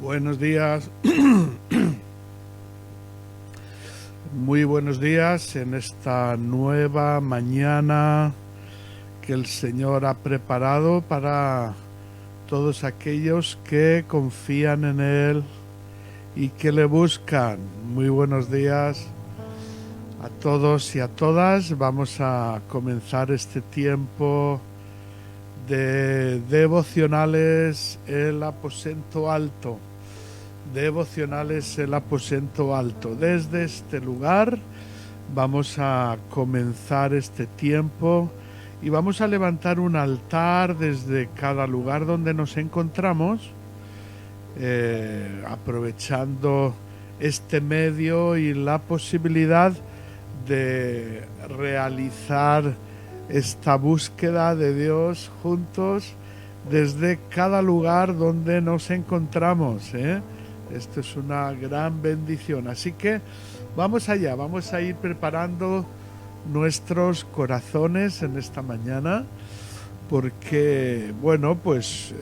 Buenos días, muy buenos días en esta nueva mañana que el Señor ha preparado para todos aquellos que confían en Él y que le buscan. Muy buenos días a todos y a todas. Vamos a comenzar este tiempo de devocionales el aposento alto. Devocionales el aposento alto. Desde este lugar vamos a comenzar este tiempo y vamos a levantar un altar desde cada lugar donde nos encontramos, aprovechando este medio y la posibilidad de realizar esta búsqueda de Dios juntos desde cada lugar donde nos encontramos, Esto es una gran bendición. Así que vamos allá, vamos a ir preparando nuestros corazones en esta mañana, porque, bueno, pues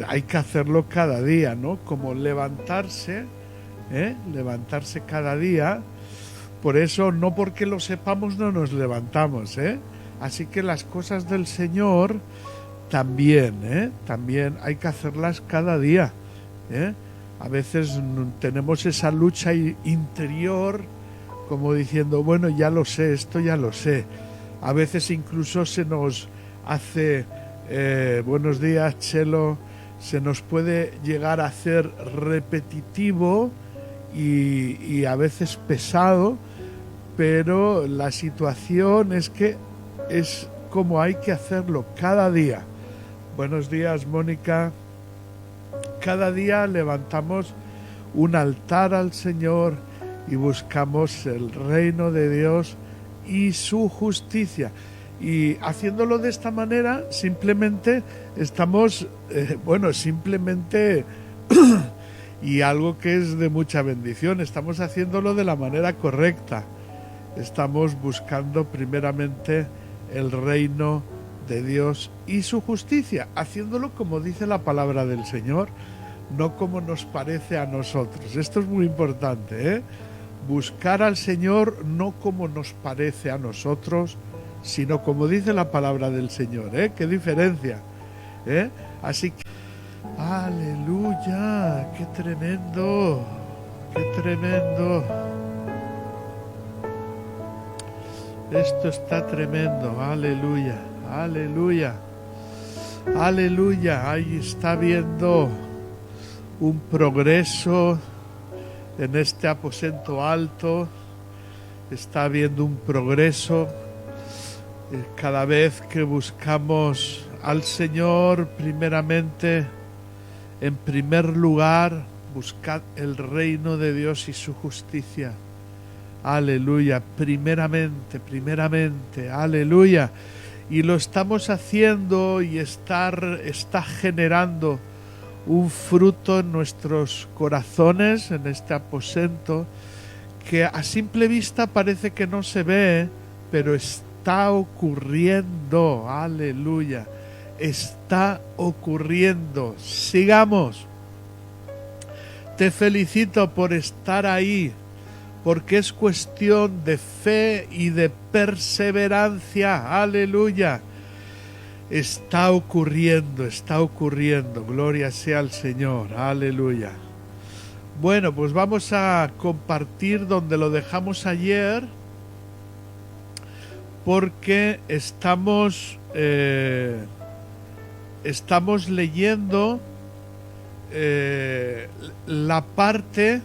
hay que hacerlo cada día, ¿no? Como levantarse cada día. Por eso, no porque lo sepamos, no nos levantamos, Así que las cosas del Señor también, también hay que hacerlas cada día. A veces tenemos esa lucha interior, como diciendo, bueno, ya lo sé, esto ya lo sé. A veces incluso se nos hace, buenos días, Chelo, se nos puede llegar a hacer repetitivo y a veces pesado, pero la situación es que es como hay que hacerlo cada día. Buenos días, Mónica. Cada día levantamos un altar al Señor y buscamos el reino de Dios y su justicia. Y haciéndolo de esta manera, simplemente estamos, y algo que es de mucha bendición, estamos haciéndolo de la manera correcta. Estamos buscando primeramente el reino de Dios y su justicia, haciéndolo como dice la palabra del Señor, no como nos parece a nosotros. Esto es muy importante, Buscar al Señor no como nos parece a nosotros, sino como dice la palabra del Señor, qué diferencia, Así que, aleluya, qué tremendo, qué tremendo. Esto está tremendo, aleluya, aleluya, aleluya. Ahí está viendo un progreso en este aposento alto, está habiendo un progreso cada vez que buscamos al Señor. Primeramente, en primer lugar, buscad el reino de Dios y su justicia. Aleluya, primeramente, aleluya. Y lo estamos haciendo y está generando un fruto en nuestros corazones, en este aposento, que a simple vista parece que no se ve, pero está ocurriendo. Aleluya, está ocurriendo. Sigamos. Te felicito por estar ahí, porque es cuestión de fe y de perseverancia. Aleluya. Está ocurriendo. Gloria sea al Señor. Aleluya. Bueno, pues vamos a compartir donde lo dejamos ayer, porque estamos leyendo la parte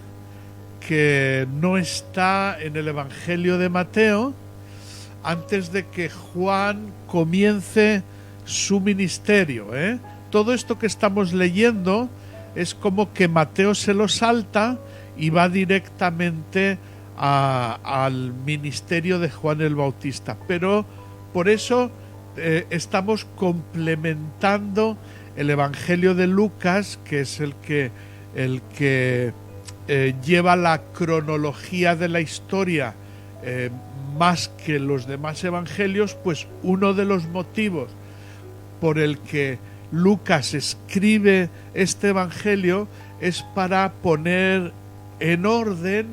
que no está en el Evangelio de Mateo, antes de que Juan comience su ministerio, Todo esto que estamos leyendo es como que Mateo se lo salta y va directamente al ministerio de Juan el Bautista. Pero por eso estamos complementando el Evangelio de Lucas, que es el que lleva la cronología de la historia más que los demás evangelios, pues uno de los motivos por el que Lucas escribe este evangelio es para poner en orden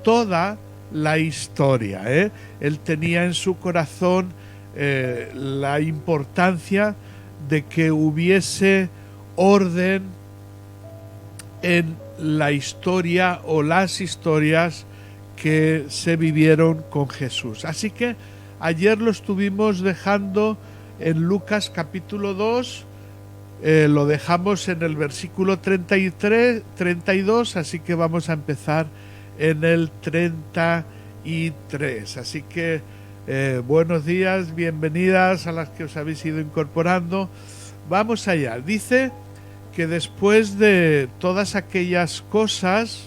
toda la historia, ¿eh? Él tenía en su corazón la importancia de que hubiese orden en la historia o las historias que se vivieron con Jesús. Así que ayer lo estuvimos dejando en Lucas capítulo 2, lo dejamos en el versículo 33, 32, así que vamos a empezar en el 33. Así que buenos días, bienvenidas a las que os habéis ido incorporando. Vamos allá. Dice que después de todas aquellas cosas,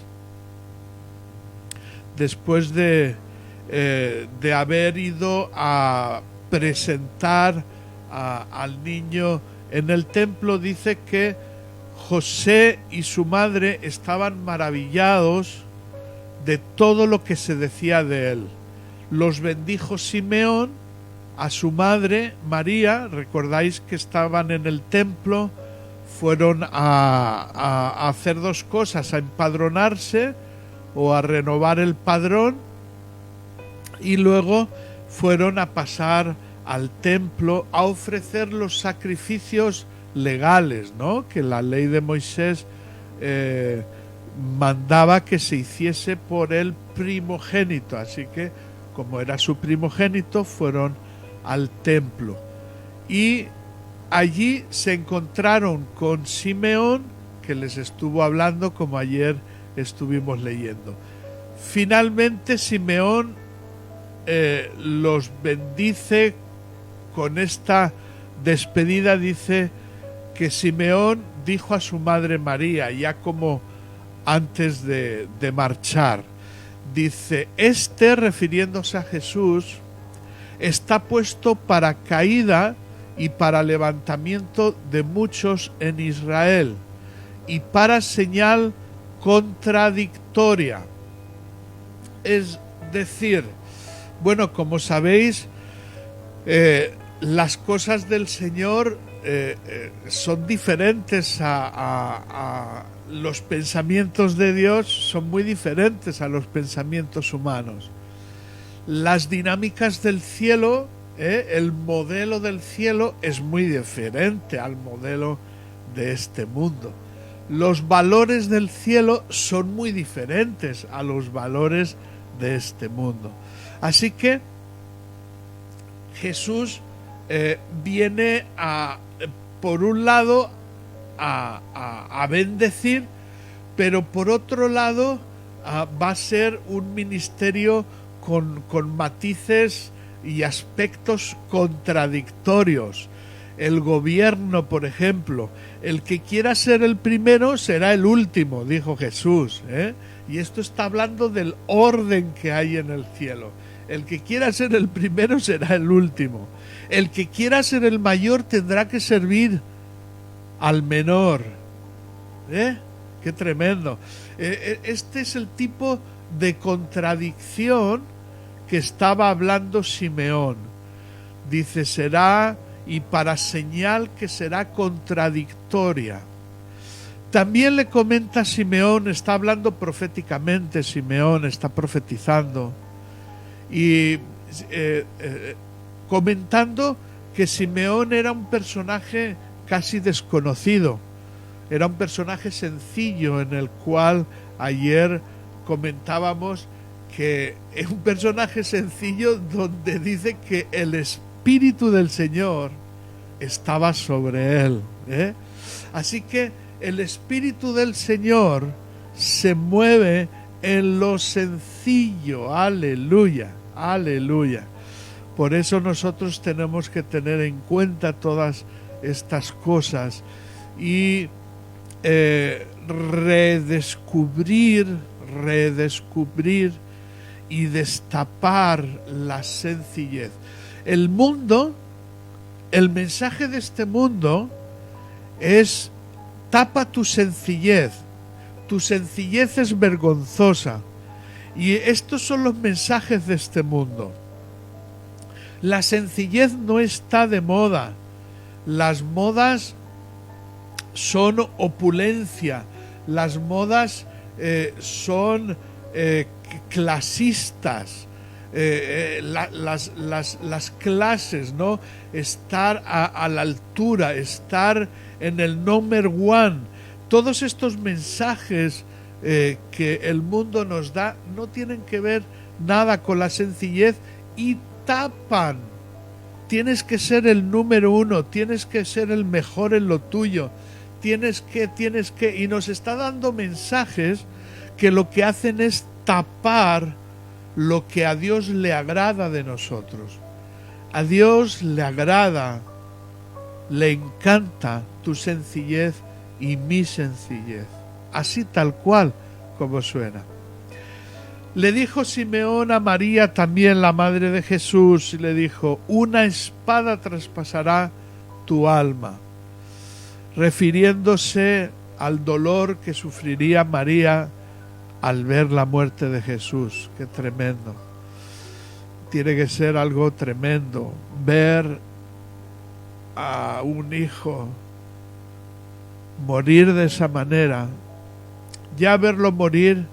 después de haber ido a presentar al niño en el templo, dice que José y su madre estaban maravillados de todo lo que se decía de él. Los bendijo Simeón a su madre María. Recordáis que estaban en el templo, fueron a hacer dos cosas: a empadronarse o a renovar el padrón, y luego fueron a pasar al templo a ofrecer los sacrificios legales, ¿no?, que la ley de Moisés mandaba que se hiciese por el primogénito. Así que, como era su primogénito, fueron al templo y allí se encontraron con Simeón, que les estuvo hablando, como ayer estuvimos leyendo. Finalmente Simeón los bendice con esta despedida. Dice que Simeón dijo a su madre María, ya como antes de marchar, dice: refiriéndose a Jesús, está puesto para caída y para levantamiento de muchos en Israel, y para señal contradictoria. Es decir, bueno, como sabéis, las cosas del Señor son diferentes a los pensamientos de Dios, son muy diferentes a los pensamientos humanos. Las dinámicas del cielo, el modelo del cielo es muy diferente al modelo de este mundo. Los valores del cielo son muy diferentes a los valores de este mundo. Así que Jesús viene por un lado a bendecir, pero por otro lado va a ser un ministerio con matices y aspectos contradictorios. El gobierno, por ejemplo, el que quiera ser el primero será el último, dijo Jesús, ¿eh? Y esto está hablando del orden que hay en el cielo. El que quiera ser el primero será el último. El que quiera ser el mayor tendrá que servir al menor. ¡Qué tremendo! Este es el tipo de contradicción que estaba hablando Simeón. Dice: será, y para señal que será contradictoria. También le comenta Simeón, está hablando proféticamente, Simeón está profetizando y comentando que Simeón era un personaje casi desconocido, era un personaje sencillo, en el cual ayer comentábamos que es un personaje sencillo donde dice que el Espíritu del Señor estaba sobre él, ¿eh? Así que el Espíritu del Señor se mueve en lo sencillo. Aleluya, aleluya. Por eso nosotros tenemos que tener en cuenta todas estas cosas y redescubrir y destapar la sencillez. El mundo, el mensaje de este mundo es: tapa tu sencillez es vergonzosa. Y estos son los mensajes de este mundo. La sencillez no está de moda. Las modas son opulencia. Las modas son clasistas. Las clases, ¿no? Estar a la altura, estar en el number one. Todos estos mensajes que el mundo nos da no tienen que ver nada con la sencillez y tapan. Tienes que ser el número uno, tienes que ser el mejor en lo tuyo, tienes que, y nos está dando mensajes que lo que hacen es tapar lo que a Dios le agrada de nosotros. A Dios le agrada, le encanta tu sencillez y mi sencillez, así tal cual como suena. Le dijo Simeón a María, también la madre de Jesús, y le dijo: una espada traspasará tu alma, refiriéndose al dolor que sufriría María al ver la muerte de Jesús. Qué tremendo. Tiene que ser algo tremendo ver a un hijo morir de esa manera. Ya verlo morir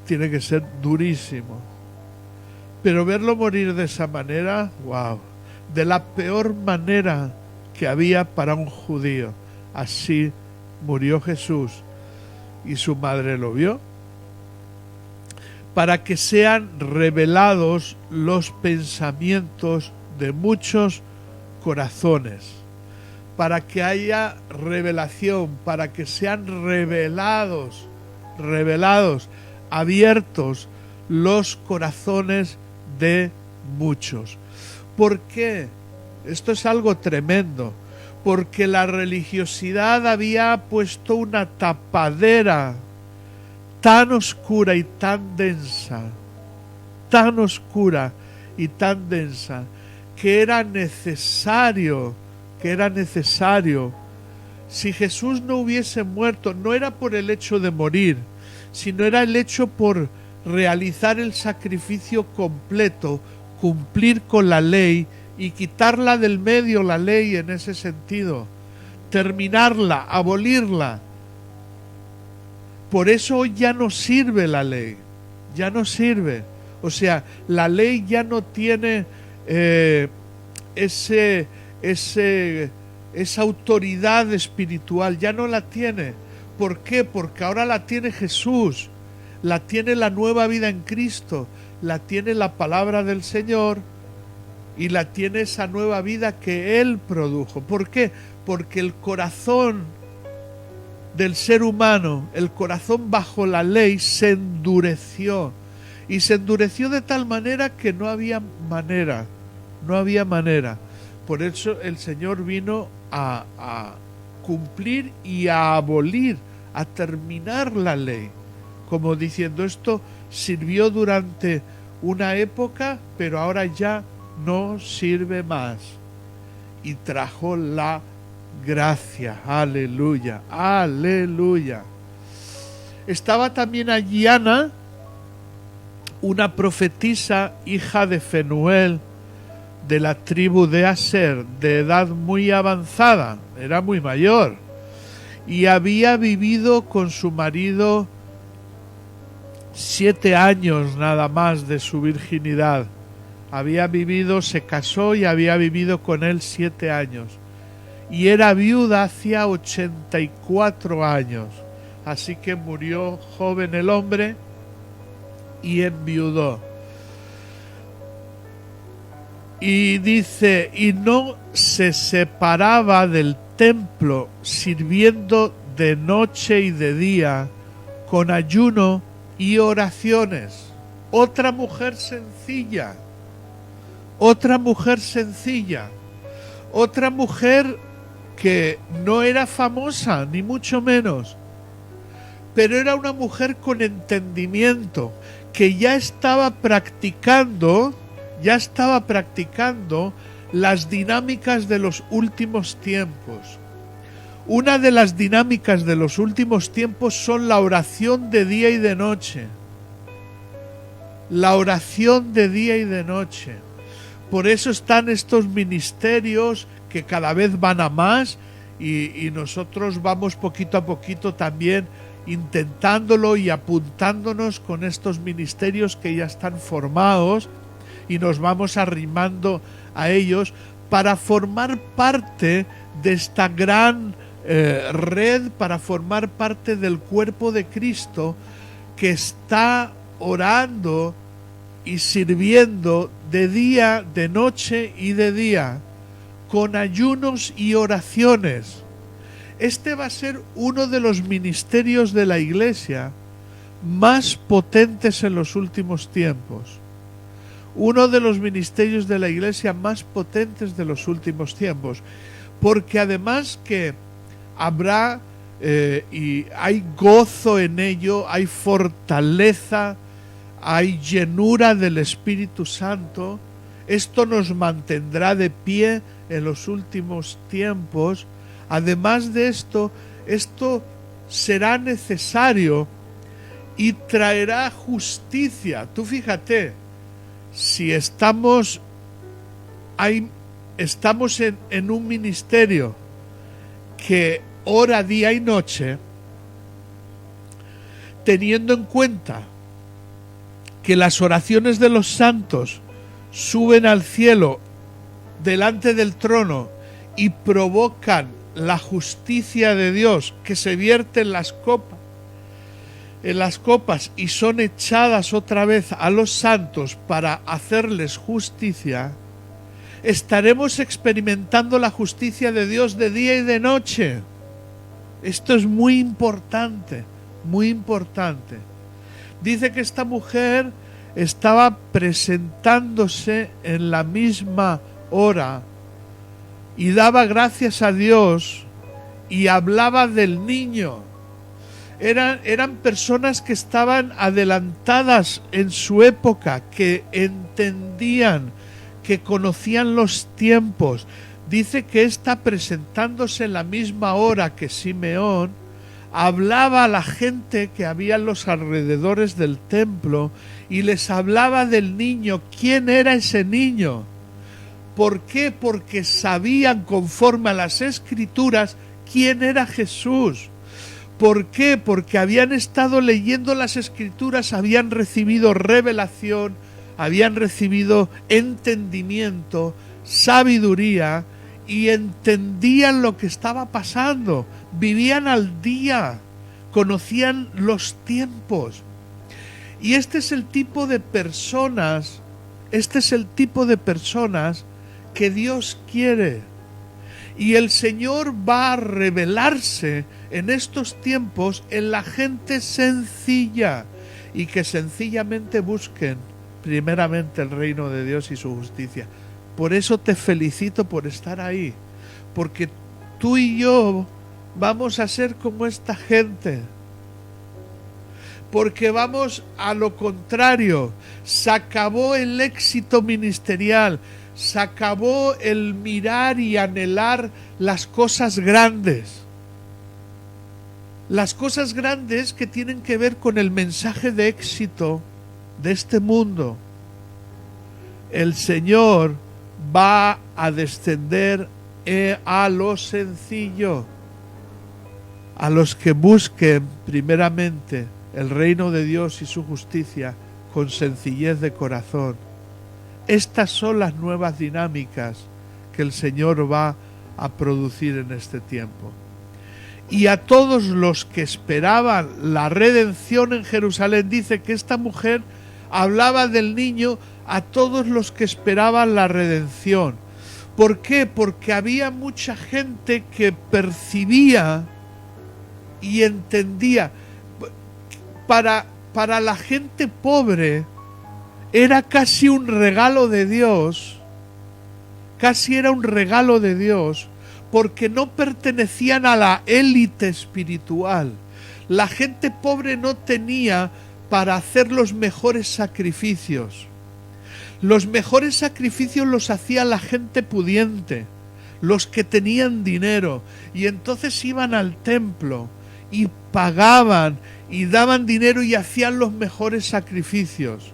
tiene que ser durísimo. Pero verlo morir de esa manera, wow, de la peor manera que había para un judío. Así murió Jesús y su madre lo vio. Para que sean revelados los pensamientos de muchos corazones. Para que haya revelación, para que sean revelados, abiertos los corazones de muchos. ¿Por qué? Esto es algo tremendo. Porque la religiosidad había puesto una tapadera tan oscura y tan densa, que era necesario, si Jesús no hubiese muerto, no era por el hecho de morir, sino era el hecho por realizar el sacrificio completo, cumplir con la ley y quitarla del medio, la ley en ese sentido, terminarla, abolirla. Por eso hoy ya no sirve la ley, ya no sirve. O sea, la ley ya no tiene esa autoridad espiritual, ya no la tiene. ¿Por qué? Porque ahora la tiene Jesús, la tiene la nueva vida en Cristo, la tiene la palabra del Señor y la tiene esa nueva vida que Él produjo. ¿Por qué? Porque el corazón del ser humano, el corazón bajo la ley, se endureció. Y se endureció de tal manera que no había manera. Por eso el Señor vino a cumplir y a abolir, a terminar la ley. Como diciendo, esto sirvió durante una época, pero ahora ya no sirve más. Y trajo la gracia. Aleluya, aleluya. Estaba también allí Ana, una profetisa, hija de Fenuel, de la tribu de Aser, de edad muy avanzada, era muy mayor, y había vivido con su marido 7 años nada más de su virginidad. Se casó y había vivido con él 7 años. Y era viuda hacía 84 años. Así que murió joven el hombre y enviudó. Y dice, y no se separaba del templo, sirviendo de noche y de día, con ayuno y oraciones. Otra mujer sencilla. Otra mujer que no era famosa, ni mucho menos, pero era una mujer con entendimiento, que ya estaba practicando las dinámicas de los últimos tiempos. Una de las dinámicas de los últimos tiempos son la oración de día y de noche. la oración de día y de noche. Por eso están estos ministerios que cada vez van a más y nosotros vamos poquito a poquito también intentándolo y apuntándonos con estos ministerios que ya están formados y nos vamos arrimando a ellos para formar parte de esta gran red, para formar parte del cuerpo de Cristo que está orando y sirviendo de día, de noche y de día, con ayunos y oraciones. Este va a ser uno de los ministerios de la Iglesia más potentes en los últimos tiempos. Uno de los ministerios de la Iglesia más potentes de los últimos tiempos. Porque además que habrá y hay gozo en ello, hay fortaleza, hay llenura del Espíritu Santo. Esto nos mantendrá de pie en los últimos tiempos. Además de esto será necesario y traerá justicia. Tú fíjate, si estamos en un ministerio que ora día y noche, teniendo en cuenta que las oraciones de los santos suben al cielo delante del trono y provocan la justicia de Dios que se vierte en las copas y son echadas otra vez a los santos para hacerles justicia, estaremos experimentando la justicia de Dios de día y de noche. Esto es muy importante, muy importante. Dice que esta mujer estaba presentándose en la misma hora y daba gracias a Dios y hablaba del niño. Eran personas que estaban adelantadas en su época, que entendían, que conocían los tiempos. Dice que esta, presentándose en la misma hora que Simeón, hablaba a la gente que había en los alrededores del templo y les hablaba del niño. ¿Quién era ese niño? ¿Por qué? Porque sabían, conforme a las Escrituras, quién era Jesús. ¿Por qué? Porque habían estado leyendo las Escrituras, habían recibido revelación, habían recibido entendimiento, sabiduría y entendían lo que estaba pasando. Vivían al día, conocían los tiempos. Y este es el tipo de personas, que Dios quiere. Y el Señor va a revelarse en estos tiempos en la gente sencilla y que sencillamente busquen primeramente el reino de Dios y su justicia. Por eso te felicito por estar ahí, porque tú y yo vamos a ser como esta gente, porque vamos a lo contrario. Se acabó el éxito ministerial, se acabó el mirar y anhelar las cosas grandes. Las cosas grandes que tienen que ver con el mensaje de éxito de este mundo. El Señor va a descender a lo sencillo, a los que busquen primeramente el reino de Dios y su justicia con sencillez de corazón. Estas son las nuevas dinámicas que el Señor va a producir en este tiempo. Y a todos los que esperaban la redención en Jerusalén, dice que esta mujer hablaba del niño a todos los que esperaban la redención. ¿Por qué? Porque había mucha gente que percibía y entendía. Para la gente pobre era casi un regalo de Dios, casi era un regalo de Dios, porque no pertenecían a la élite espiritual. La gente pobre no tenía para hacer los mejores sacrificios. Los mejores sacrificios los hacía la gente pudiente, los que tenían dinero, y entonces iban al templo y pagaban y daban dinero y hacían los mejores sacrificios.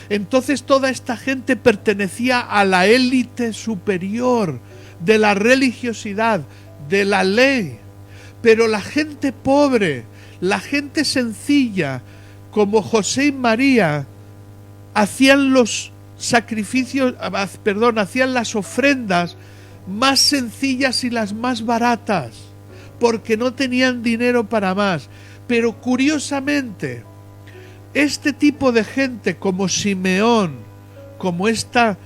Entonces toda esta gente pertenecía a la élite superior de la religiosidad, de la ley. Pero la gente pobre, la gente sencilla, como José y María, hacían los sacrificios, hacían las ofrendas más sencillas y las más baratas, porque no tenían dinero para más. Pero curiosamente, este tipo de gente como Simeón, como esta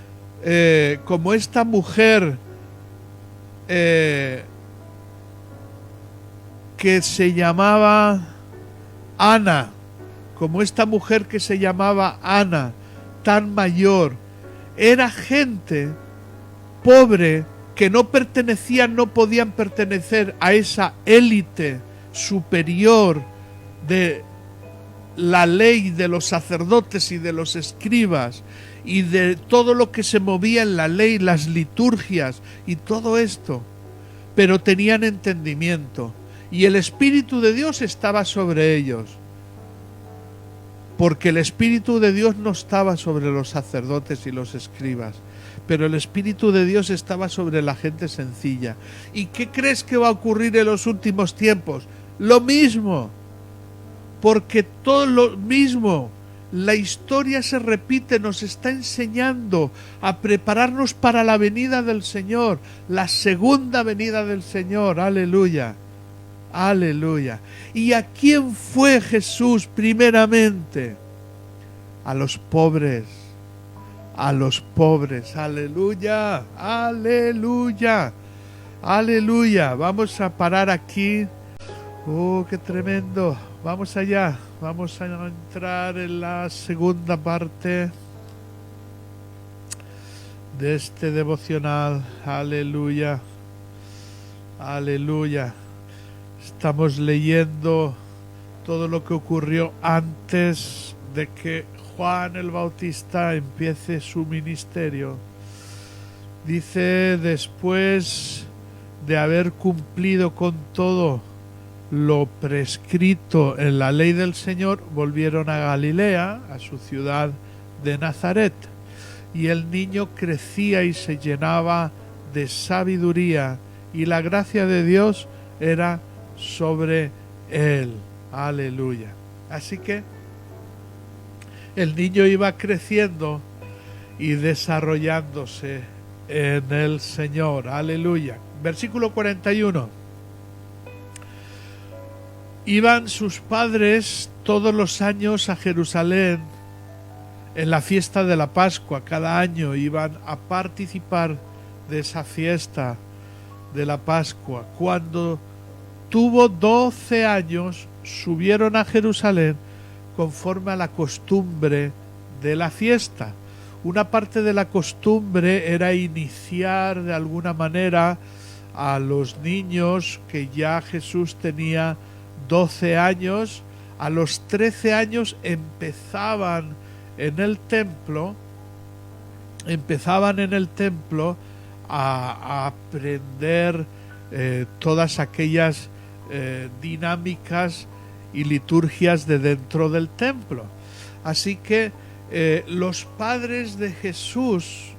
mujer que se llamaba Ana, tan mayor, era gente pobre que no podían pertenecer a esa élite superior de la ley, de los sacerdotes y de los escribas y de todo lo que se movía en la ley, las liturgias y todo esto, pero tenían entendimiento y el Espíritu de Dios estaba sobre ellos, porque el Espíritu de Dios no estaba sobre los sacerdotes y los escribas, pero el Espíritu de Dios estaba sobre la gente sencilla. ¿Y qué crees que va a ocurrir en los últimos tiempos? Lo mismo, porque todo lo mismo, la historia se repite, nos está enseñando a prepararnos para la venida del Señor, la segunda venida del Señor, aleluya, aleluya. ¿Y a quién fue Jesús primeramente? A los pobres, aleluya, aleluya, aleluya. Vamos a parar aquí. ¡Oh, qué tremendo! Vamos allá, vamos a entrar en la segunda parte de este devocional. Aleluya, aleluya. Estamos leyendo todo lo que ocurrió antes de que Juan el Bautista empiece su ministerio. Dice, después de haber cumplido con todo lo prescrito en la ley del Señor, volvieron a Galilea, a su ciudad de Nazaret. Y el niño crecía y se llenaba de sabiduría, y la gracia de Dios era sobre él. Aleluya. Así que el niño iba creciendo y desarrollándose en el Señor. Aleluya. Versículo 41. Iban sus padres todos los años a Jerusalén en la fiesta de la Pascua. Cada año iban a participar de esa fiesta de la Pascua. Cuando tuvo 12 años, subieron a Jerusalén conforme a la costumbre de la fiesta. Una parte de la costumbre era iniciar de alguna manera a los niños, que ya Jesús tenía 12 años, a los 13 años empezaban en el templo a aprender todas aquellas dinámicas y liturgias de dentro del templo. Así que los padres de Jesús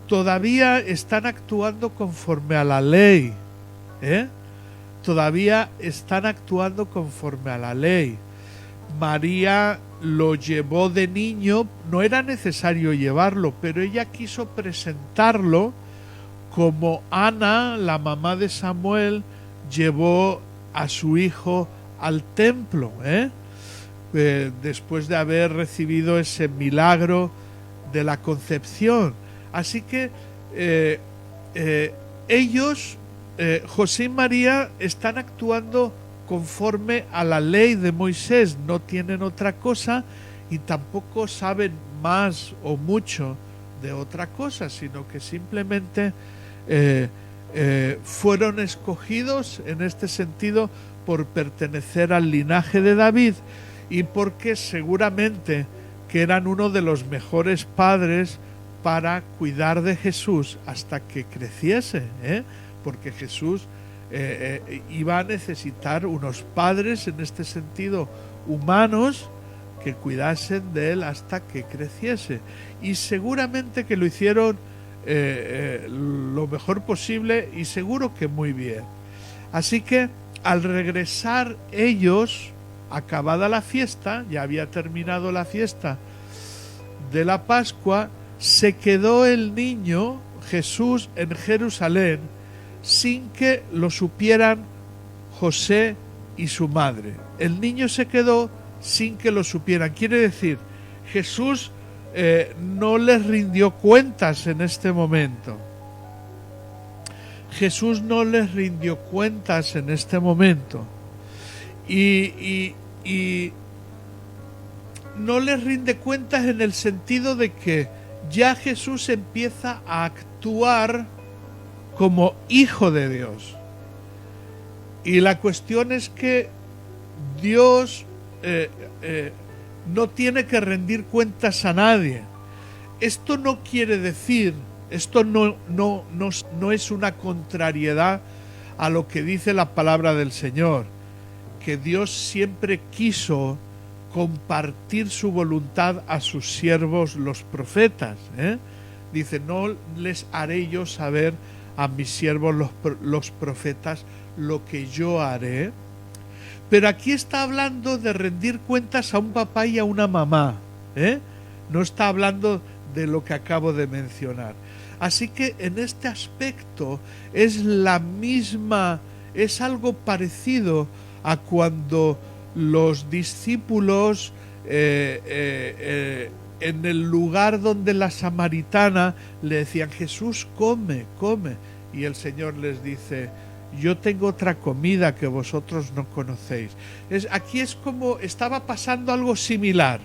todavía están actuando conforme a la ley, todavía están actuando conforme a la ley. María lo llevó de niño, no era necesario llevarlo, pero ella quiso presentarlo como Ana, la mamá de Samuel, llevó a su hijo al templo, después de haber recibido ese milagro de la concepción. Así que ellos, José y María, están actuando conforme a la ley de Moisés, no tienen otra cosa y tampoco saben más o mucho de otra cosa, sino que simplemente fueron escogidos en este sentido por pertenecer al linaje de David y porque seguramente que eran uno de los mejores padres para cuidar de Jesús hasta que creciese, porque Jesús iba a necesitar unos padres en este sentido humanos que cuidasen de él hasta que creciese. Y seguramente que lo hicieron lo mejor posible y seguro que muy bien. Así que al regresar ellos, acabada la fiesta, ya había terminado la fiesta de la Pascua, se quedó el niño Jesús en Jerusalén sin que lo supieran José y su madre. El niño se quedó sin que lo supieran. Quiere decir, Jesús no les rindió cuentas en este momento. Jesús no les rindió cuentas en este momento. Y no les rinde cuentas en el sentido de que ya Jesús empieza a actuar como hijo de Dios. Y la cuestión es que Dios no tiene que rendir cuentas a nadie. Esto no quiere decir, esto no es una contrariedad a lo que dice la palabra del Señor, que Dios siempre quiso compartir su voluntad a sus siervos los profetas. Dice, no les haré yo saber a mis siervos los profetas lo que yo haré. Pero aquí está hablando de rendir cuentas a un papá y a una mamá. No está hablando de lo que acabo de mencionar. Así que en este aspecto es la misma, es algo parecido a cuando los discípulos en el lugar donde la samaritana le decían, Jesús, come, come. Y el Señor les dice, yo tengo otra comida que vosotros no conocéis. Aquí es como estaba pasando algo similar.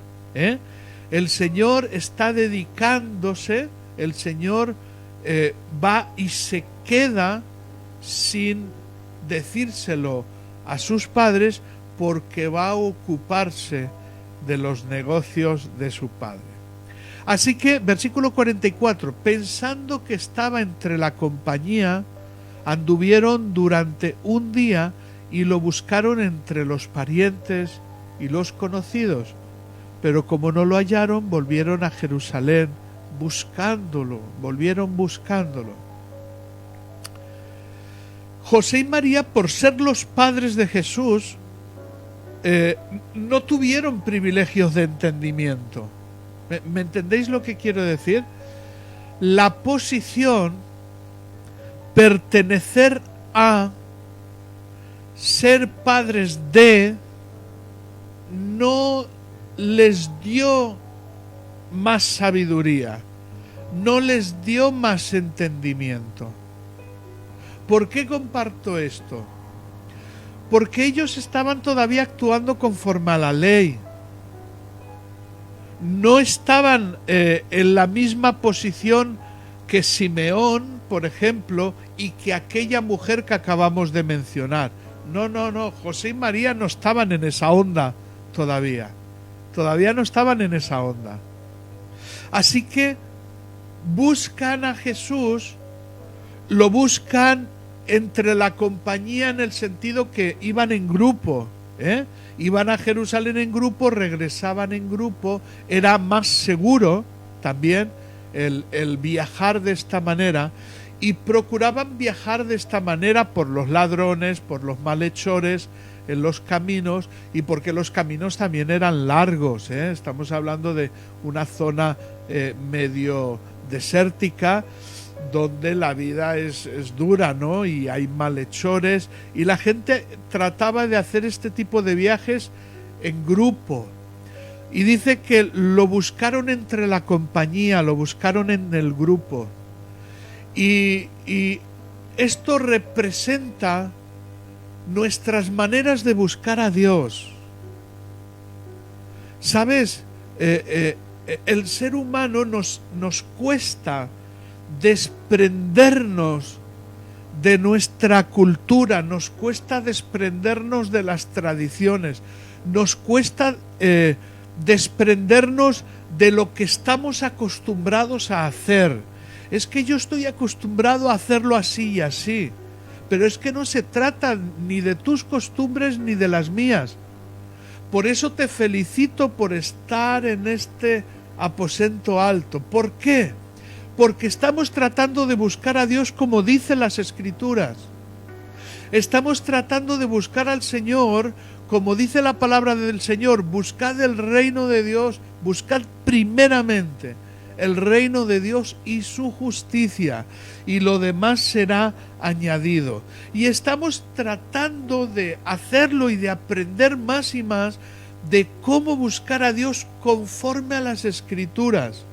El Señor está dedicándose, el Señor va y se queda sin decírselo a sus padres porque va a ocuparse de los negocios de su padre. Así que, versículo 44, pensando que estaba entre la compañía, anduvieron durante un día y lo buscaron entre los parientes y los conocidos, pero como no lo hallaron, volvieron a Jerusalén buscándolo, volvieron buscándolo. José y María, por ser los padres de Jesús, no tuvieron privilegios de entendimiento. ¿Me entendéis lo que quiero decir? La posición, pertenecer a, ser padres de, no les dio más sabiduría, no les dio más entendimiento. ¿Por qué comparto esto? Porque ellos estaban todavía actuando conforme a la ley. No estaban en la misma posición que Simeón, por ejemplo, y que aquella mujer que acabamos de mencionar. No, José y María no estaban en esa onda todavía. Todavía no estaban en esa onda. Así que buscan a Jesús, lo buscan entre la compañía en el sentido que iban en grupo, iban a Jerusalén en grupo, regresaban en grupo, era más seguro también el viajar de esta manera, y procuraban viajar de esta manera por los ladrones, por los malhechores en los caminos, y porque los caminos también eran largos, estamos hablando de una zona medio desértica, donde la vida es dura, ¿no? Y hay malhechores, y la gente trataba de hacer este tipo de viajes en grupo. Y dice que lo buscaron entre la compañía, lo buscaron en el grupo. Y esto representa nuestras maneras de buscar a Dios. ¿Sabes? El ser humano nos cuesta desprendernos de nuestra cultura, nos cuesta desprendernos de las tradiciones, nos cuesta desprendernos de lo que estamos acostumbrados a hacer. Es que yo estoy acostumbrado a hacerlo así y así, pero es que no se trata ni de tus costumbres ni de las mías. Por eso te felicito por estar en este aposento alto. ¿Por qué? Porque estamos tratando de buscar a Dios como dicen las Escrituras. Estamos tratando de buscar al Señor como dice la palabra del Señor. Buscad el reino de Dios, buscad primeramente el reino de Dios y su justicia, y lo demás será añadido. Y estamos tratando de hacerlo y de aprender más y más de cómo buscar a Dios conforme a las Escrituras.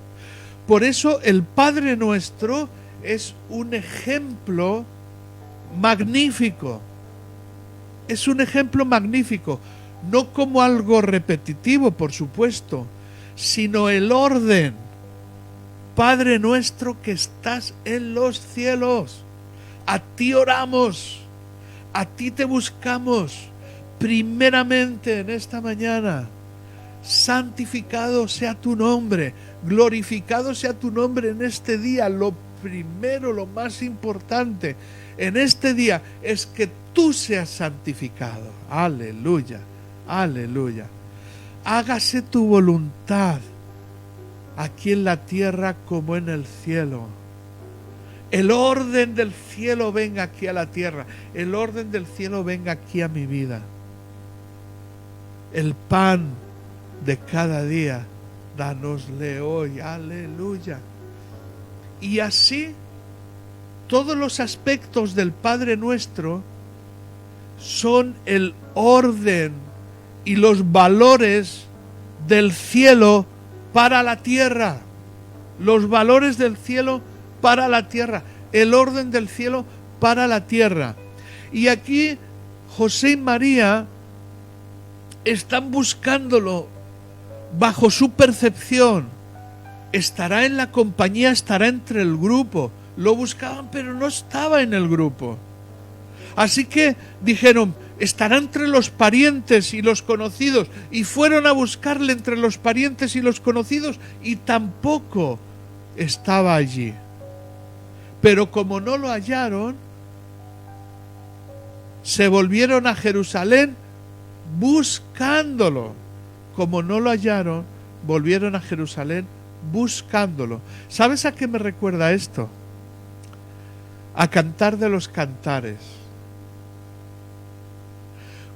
Por eso el Padre Nuestro es un ejemplo magnífico. Es un ejemplo magnífico, no como algo repetitivo, por supuesto, sino el orden. Padre nuestro que estás en los cielos, a ti oramos, a ti te buscamos, primeramente en esta mañana. Santificado sea tu nombre, glorificado sea tu nombre en este día. Lo primero, lo más importante en este día es que tú seas santificado. Aleluya, aleluya. Hágase tu voluntad aquí en la tierra como en el cielo. El orden del cielo venga aquí a la tierra. El orden del cielo venga aquí a mi vida. El pan de cada día, dánosle hoy. Aleluya. Y así, todos los aspectos del Padre Nuestro son el orden y los valores del cielo para la tierra. Los valores del cielo para la tierra. El orden del cielo para la tierra. Y aquí José y María están buscándolo bajo su percepción. Estará en la compañía, estará entre el grupo. Lo buscaban, pero no estaba en el grupo. Así que dijeron, estará entre los parientes y los conocidos. Y fueron a buscarle entre los parientes y los conocidos y tampoco estaba allí. Pero como no lo hallaron, se volvieron a Jerusalén buscándolo. Como no lo hallaron, volvieron a Jerusalén buscándolo. ¿Sabes a qué me recuerda esto? A Cantar de los Cantares.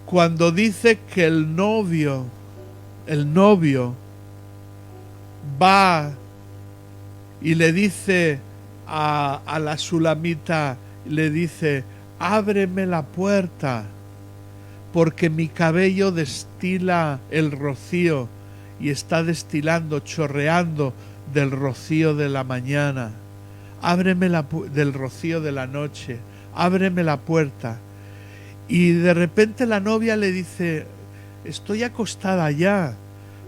Cuando dice que el novio va y le dice a la sulamita, le dice, ábreme la puerta, porque mi cabello destila el rocío y está destilando, chorreando del rocío de la mañana. Ábreme del rocío de la noche, ábreme la puerta. Y de repente la novia le dice, estoy acostada ya,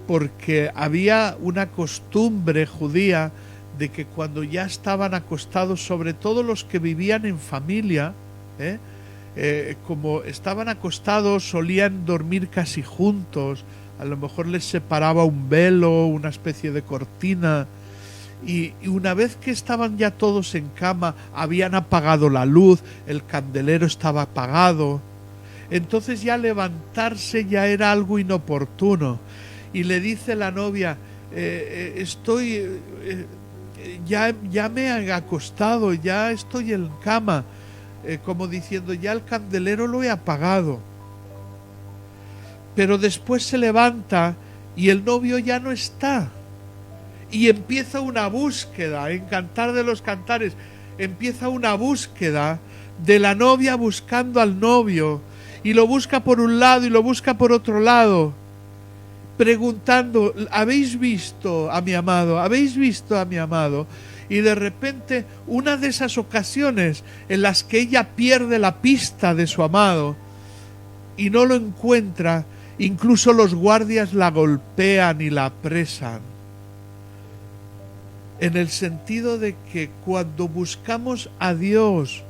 porque había una costumbre judía de que cuando ya estaban acostados, sobre todo los que vivían en familia, como estaban acostados, solían dormir casi juntos. A lo mejor les separaba un velo, una especie de cortina. Y una vez que estaban ya todos en cama, habían apagado la luz, el candelero estaba apagado. Entonces ya levantarse ya era algo inoportuno. Y le dice la novia, ya me he acostado, ya estoy en cama. Como diciendo, ya el candelero lo he apagado. Pero después se levanta y el novio ya no está. Y empieza una búsqueda, en Cantar de los Cantares, empieza una búsqueda de la novia buscando al novio. Y lo busca por un lado y lo busca por otro lado, preguntando, ¿habéis visto a mi amado? ¿Habéis visto a mi amado? Y de repente, una de esas ocasiones en las que ella pierde la pista de su amado y no lo encuentra, incluso los guardias la golpean y la apresan. En el sentido de que cuando buscamos a Dios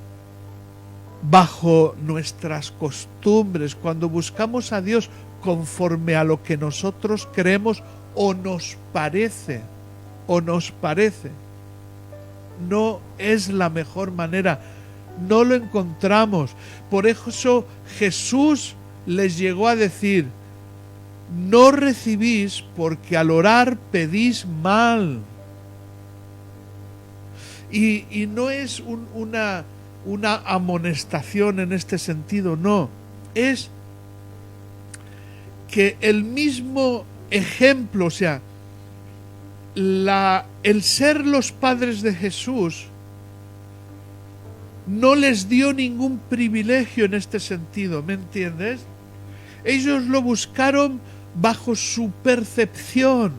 bajo nuestras costumbres, cuando buscamos a Dios conforme a lo que nosotros creemos o nos parece, no es la mejor manera, no lo encontramos. Por eso Jesús les llegó a decir, no recibís porque al orar pedís mal. Y no es una amonestación en este sentido, no. Es que el mismo ejemplo, o sea, el ser los padres de Jesús no les dio ningún privilegio en este sentido, ¿me entiendes? Ellos lo buscaron bajo su percepción.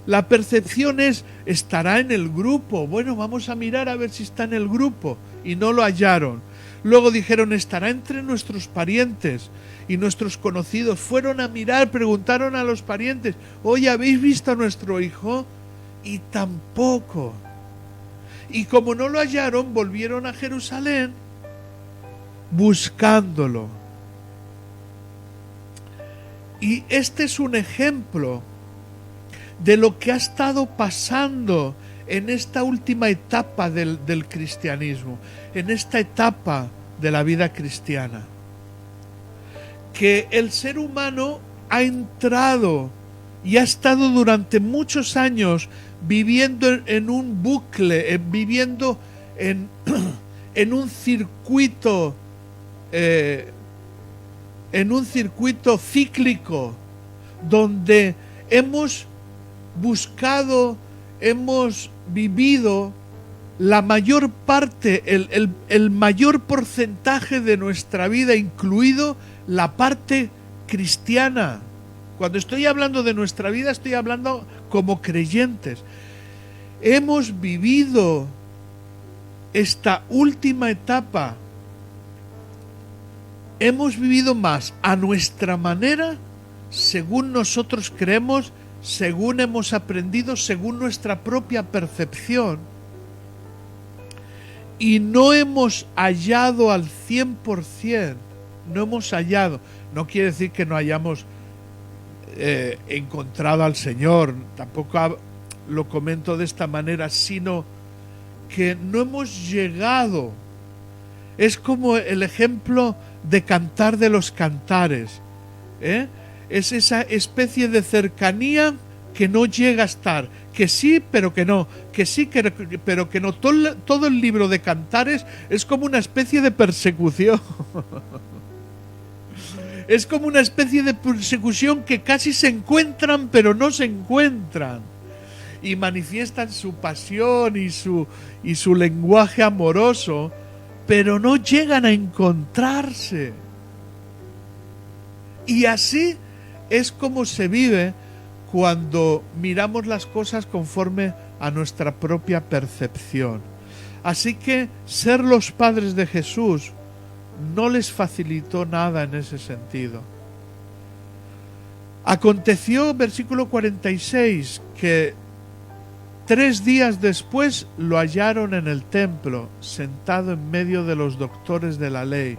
La percepción es, estará en el grupo. Bueno, vamos a mirar a ver si está en el grupo. Y no lo hallaron. Luego dijeron, estará entre nuestros parientes y nuestros conocidos. Fueron a mirar, preguntaron a los parientes, oye, ¿habéis visto a nuestro hijo? Y tampoco. Y como no lo hallaron, volvieron a Jerusalén buscándolo. Y este es un ejemplo de lo que ha estado pasando en esta última etapa del cristianismo, en esta etapa de la vida cristiana. Que el ser humano ha entrado y ha estado durante muchos años viviendo en un bucle, viviendo en un circuito cíclico, donde hemos buscado, hemos vivido la mayor parte, el mayor porcentaje de nuestra vida, incluido la parte cristiana. Cuando estoy hablando de nuestra vida, estoy hablando como creyentes. Hemos vivido esta última etapa. Hemos vivido más a nuestra manera, según nosotros creemos, según hemos aprendido, según nuestra propia percepción. Y no hemos hallado al 100%, no hemos hallado. No quiere decir que no hayamos encontrado al Señor, tampoco lo comento de esta manera, sino que no hemos llegado. Es como el ejemplo de Cantar de los Cantares, es esa especie de cercanía que no llega a estar, que sí pero que no, que sí pero que no. Todo el libro de Cantares es como una especie de persecución. Es como una especie de persecución que casi se encuentran pero no se encuentran, y manifiestan su pasión y su lenguaje amoroso, pero no llegan a encontrarse. Y así es como se vive cuando miramos las cosas conforme a nuestra propia percepción. Así que ser los padres de Jesús no les facilitó nada en ese sentido. Aconteció, versículo 46, que 3 días después lo hallaron en el templo, sentado en medio de los doctores de la ley,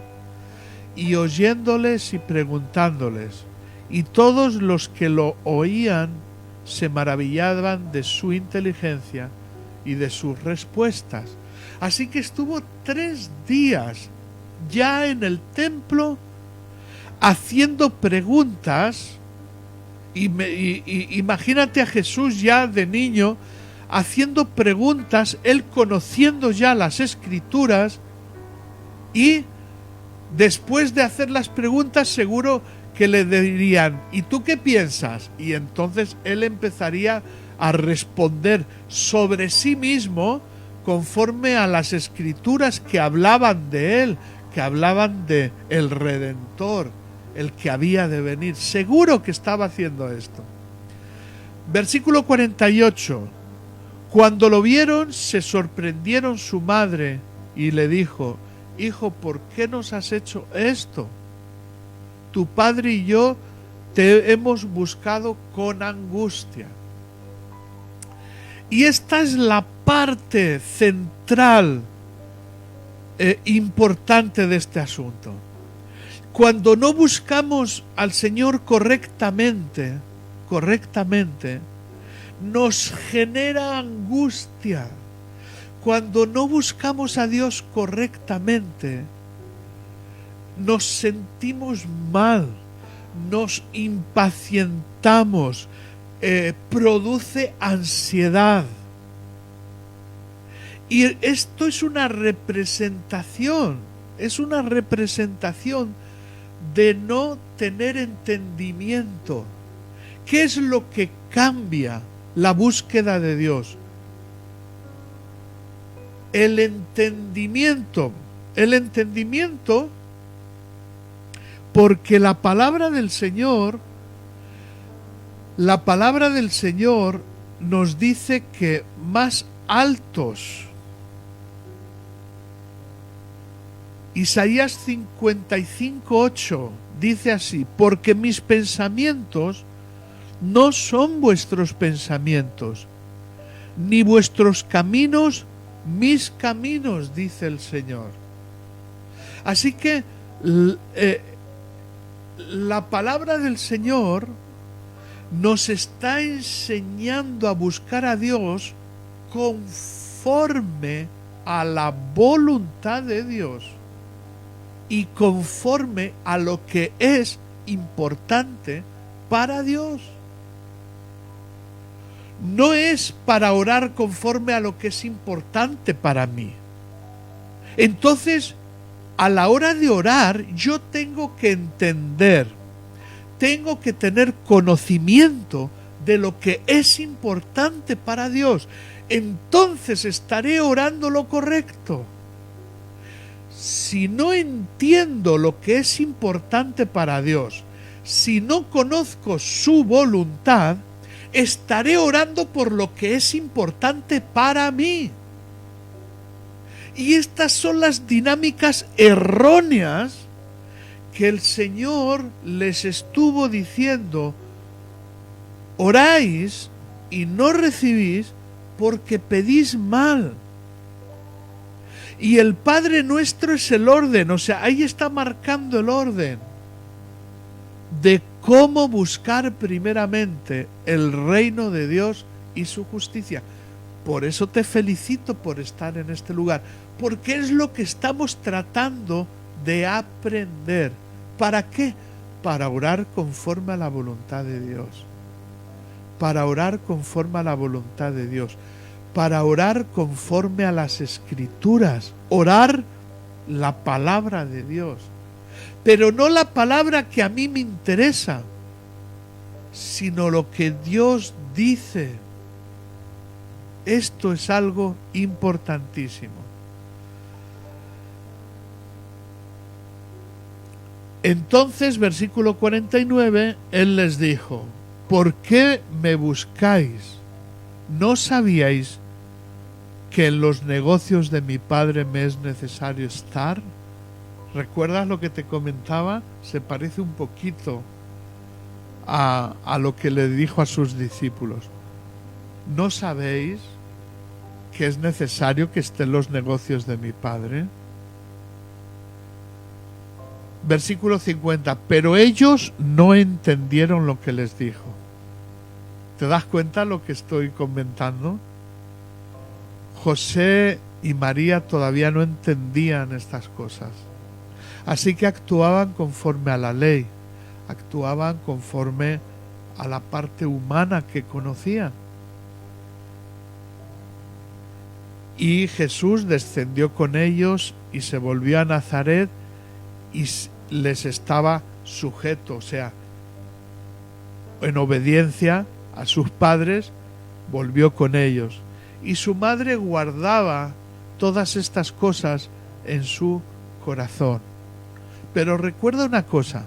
y oyéndoles y preguntándoles. Y todos los que lo oían se maravillaban de su inteligencia y de sus respuestas. Así que estuvo 3 días ya en el templo haciendo preguntas. Imagínate a Jesús ya de niño haciendo preguntas, él conociendo ya las Escrituras, y después de hacer las preguntas seguro que le dirían, ¿y tú qué piensas? Y entonces él empezaría a responder sobre sí mismo conforme a las Escrituras que hablaban de él, que hablaban de el Redentor, el que había de venir. Seguro que estaba haciendo esto. Versículo 48. Cuando lo vieron, se sorprendieron su madre y le dijo, Hijo, ¿por qué nos has hecho esto? Tu padre y yo te hemos buscado con angustia. Y esta es la parte central importante de este asunto. Cuando no buscamos al Señor correctamente, nos genera angustia. Cuando no buscamos a Dios correctamente, nos sentimos mal, nos impacientamos, produce ansiedad. Y esto es una representación de no tener entendimiento. ¿Qué es lo que cambia la búsqueda de Dios? El entendimiento. Porque la palabra del Señor nos dice que más altos. Isaías 55:8 dice así: porque mis pensamientos no son vuestros pensamientos, ni vuestros caminos mis caminos, dice el Señor. Así que la palabra del Señor nos está enseñando a buscar a Dios conforme a la voluntad de Dios y conforme a lo que es importante para Dios. No es para orar conforme a lo que es importante para mí. Entonces, a la hora de orar, yo tengo que entender, tengo que tener conocimiento de lo que es importante para Dios. Entonces estaré orando lo correcto. Si no entiendo lo que es importante para Dios, si no conozco su voluntad, estaré orando por lo que es importante para mí. Y estas son las dinámicas erróneas que el Señor les estuvo diciendo: oráis y no recibís porque pedís mal. Y el Padre Nuestro es el orden, o sea, ahí está marcando el orden de cómo buscar primeramente el reino de Dios y su justicia. Por eso te felicito por estar en este lugar, porque es lo que estamos tratando de aprender. ¿Para qué? Para orar conforme a la voluntad de Dios. Para orar conforme a la voluntad de Dios. Para orar conforme a las Escrituras. Orar la palabra de Dios. Pero no la palabra que a mí me interesa, sino lo que Dios dice. Esto es algo importantísimo. Entonces, versículo 49, Él les dijo: ¿por qué me buscáis? ¿No sabíais que en los negocios de mi Padre me es necesario estar? ¿Recuerdas lo que te comentaba? Se parece un poquito a lo que le dijo a sus discípulos. ¿No sabéis que es necesario que esté en los negocios de mi Padre? Versículo 50. Pero ellos no entendieron lo que les dijo. ¿Te das cuenta lo que estoy comentando? José y María todavía no entendían estas cosas. Así que actuaban conforme a la ley, actuaban conforme a la parte humana que conocían. Y Jesús descendió con ellos y se volvió a Nazaret y les estaba sujeto, o sea, en obediencia a sus padres, volvió con ellos. Y su madre guardaba todas estas cosas en su corazón. Pero recuerda una cosa,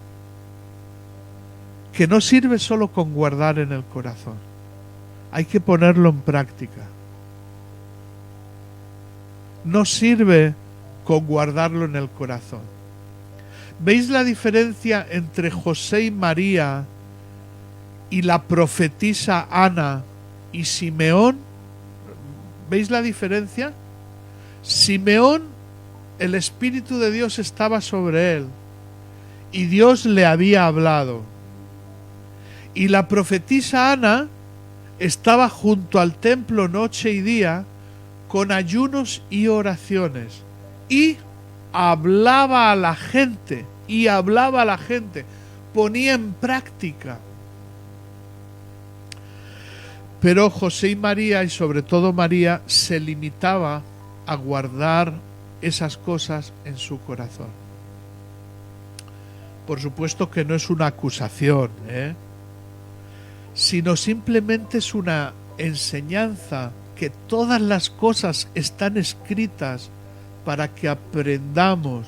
que no sirve solo con guardar en el corazón, hay que ponerlo en práctica. No sirve con guardarlo en el corazón. ¿Veis la diferencia entre José y María y la profetisa Ana y Simeón? ¿Veis la diferencia? Simeón, el Espíritu de Dios estaba sobre él y Dios le había hablado. Y la profetisa Ana estaba junto al templo noche y día con ayunos y oraciones y hablaba a la gente, ponía en práctica. Pero José y María, y sobre todo María, se limitaba a guardar esas cosas en su corazón. Por supuesto que no es una acusación, sino simplemente es una enseñanza, que todas las cosas están escritas para que aprendamos,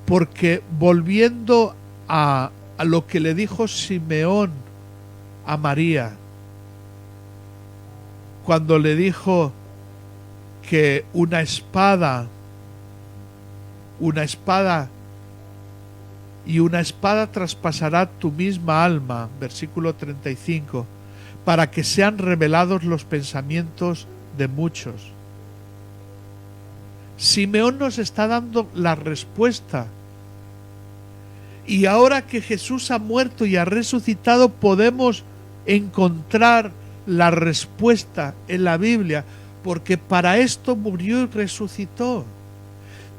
Porque volviendo a lo que le dijo Simeón a María, cuando le dijo que una espada traspasará tu misma alma, versículo 35, para que sean revelados los pensamientos de muchos. Simeón nos está dando la respuesta. Y ahora que Jesús ha muerto y ha resucitado, podemos encontrar la respuesta en la Biblia, porque para esto murió y resucitó,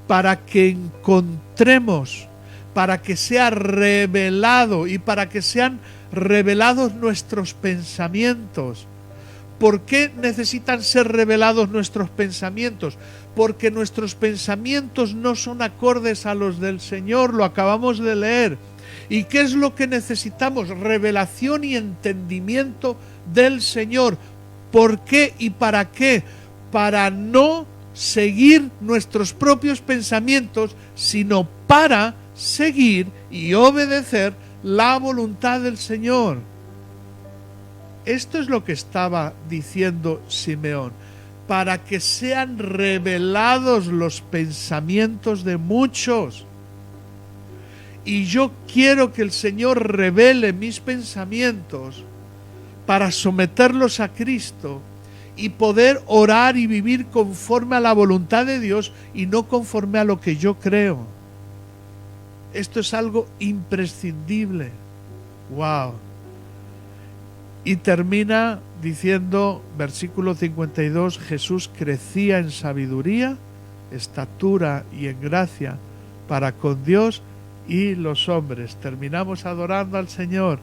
para que encontremos, para que sea revelado y para que sean revelados nuestros pensamientos. ¿Por qué necesitan ser revelados nuestros pensamientos? Porque nuestros pensamientos no son acordes a los del Señor, lo acabamos de leer. ¿Y qué es lo que necesitamos? Revelación y entendimiento del Señor. ¿Por qué y para qué? Para no seguir nuestros propios pensamientos, sino para seguir y obedecer la voluntad del Señor. Esto es lo que estaba diciendo Simeón, para que sean revelados los pensamientos de muchos. Y yo quiero que el Señor revele mis pensamientos para someterlos a Cristo y poder orar y vivir conforme a la voluntad de Dios y no conforme a lo que yo creo. Esto es algo imprescindible. ¡Wow! Y termina diciendo, versículo 52, Jesús crecía en sabiduría, estatura y en gracia para con Dios y los hombres. Terminamos adorando al Señor.